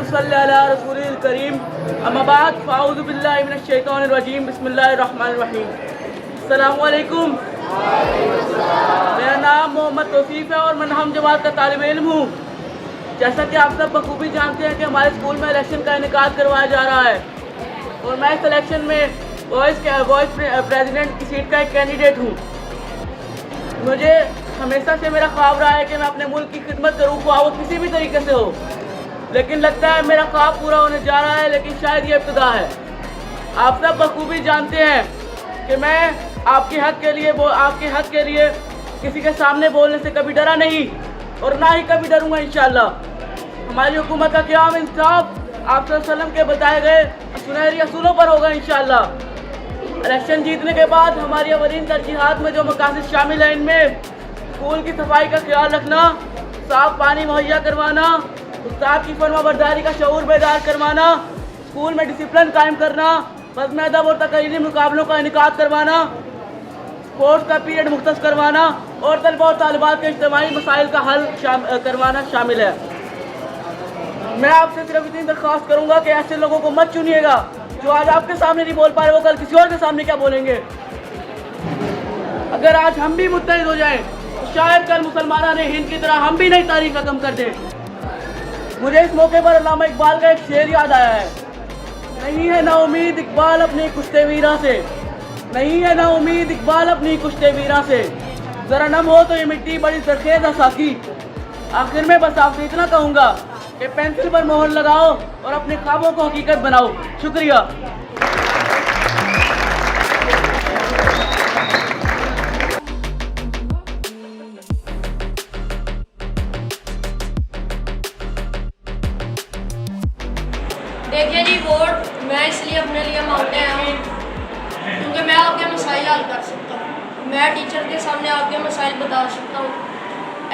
सल्ली अला रसूलिल करीम अम्मा बाद फ़ाऊज़ु बिल्लाहि मिनश शैतानिर रजीम बिस्मिल्लाहिर रहमानिर रहीम। अस्सलामु अलैकुम। मेरा नाम मोहम्मद तौसीफ़ है और मैं हम जमात का तालिब इल्म हूँ। जैसा कि आप सब बखूबी जानते हैं कि हमारे स्कूल में इलेक्शन का इनेकाद करवाया जा रहा है और मैं इस इलेक्शन में वाइस प्रेसिडेंट की सीट का एक कैंडिडेट हूँ। मुझे हमेशा से मेरा ख्वाब रहा है कि मैं अपने मुल्क की खिदमत करूँ, ख्वाह वो किसी भी तरीके से हो, लेकिन लगता है मेरा ख्वाब पूरा होने जा रहा है, लेकिन शायद ये इब्तिदा है। आप सब बखूबी जानते हैं कि मैं आपके हक के लिए किसी के सामने बोलने से कभी डरा नहीं और ना ही कभी डरूंगा इंशाअल्लाह। हमारी हुकूमत का क़याम इंसाफ आप सल्लल्लाहु अलैहि वसल्लम के बताए गए सुनहरी असूलों पर होगा इंशाअल्लाह। इलेक्शन जीतने के बाद हमारी अवलीन तरजीहात में जो मकासद शामिल हैं, इनमें स्कूल की सफाई का ख्याल रखना, साफ पानी मुहैया करवाना, उस्ताद की फरमाबरदारी का शऊर बेदार करवाना, स्कूल में डिसिप्लिन कायम करना, बज़्म अदब और तकरीरी मुकाबलों का इनेकाद करवाना, स्पोर्ट्स का पीरियड मुख्तस करवाना और तलबा और तालिबात के इज्तिमाई मसाइल का हल करवाना शामिल है। मैं आपसे सिर्फ इतनी दरख्वास्त करूँगा कि ऐसे लोगों को मत चुनिएगा जो आज आपके सामने नहीं बोल पा रहे, वो कल किसी और के सामने क्या बोलेंगे। अगर आज हम भी मुत्तहिद हो जाएं तो शायद कल मुसलमाना ने हिंद की तरह हम भी नई तारीख रकम कर दें। मुझे इस मौके पर अल्लामा इकबाल का एक शेर याद आया है। नहीं है ना उम्मीद इकबाल अपनी कुश्ते वीरा से, नहीं है ना उम्मीद इकबाल अपनी कुश्ते वीरा से, जरा नम हो तो ये मिट्टी बड़ी सरखेज है साकी। आखिर में बस आपसे इतना कहूँगा कि पेंसिल पर मोहर लगाओ और अपने ख्वाबों को हकीकत बनाओ। शुक्रिया। देखिए जी, वोट मैं इसलिए अपने लिए मांगते आया हूँ क्योंकि मैं आपके मसाइल हल कर सकता हूँ, मैं टीचर के सामने आपके मसाइल बता सकता हूँ।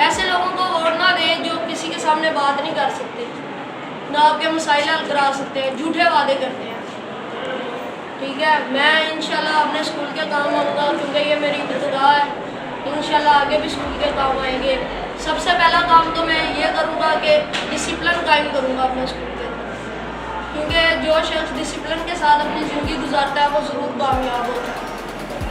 ऐसे लोगों को वोट ना दें जो किसी के सामने बात नहीं कर सकते, ना आपके मसाइल हल करा सकते हैं, झूठे वादे करते हैं। ठीक है, मैं इंशाल्लाह अपने स्कूल के काम आऊँगा क्योंकि ये मेरी इब्तिदा है। इंशाल्लाह आगे भी स्कूल के काम आएंगे। सबसे पहला काम तो मैं ये करूँगा कि डिसिप्लिन कायम करूँगा अपने स्कूल के, क्योंकि जो शख्स डिसिप्लिन के साथ अपनी ज़िंदगी गुजारता है वो ज़रूर कामयाब होता है।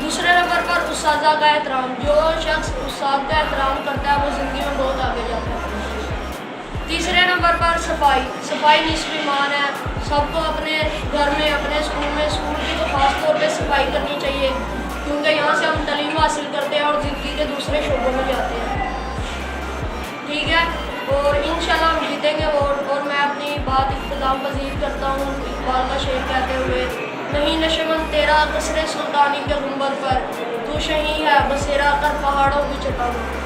दूसरे नंबर पर उस्ताज़ा का एहतराम, जो शख्स उस्ताद का एहतराम करता है वो ज़िंदगी में बहुत आगे जाता है। तीसरे नंबर पर सफाई निस्फ़ ईमान है। सबको अपने घर में, अपने स्कूल में, स्कूल की तो ख़ास तौर पे सफाई करनी चाहिए क्योंकि यहाँ से हम तालीम हासिल करते हैं और ज़िंदगी के दूसरे शोबों में जाते हैं। ठीक है, और इंशाल्लाह हम जीतेंगे वोट। और मैं अपनी बात इख्तिताम पजीर करता हूँ इकबाल का शेर कहते हुए, नहीं नशमन तेरा कसरे सुल्तानी के गुंबर पर, तू शही है बसेरा कर पहाड़ों की चट्टानों।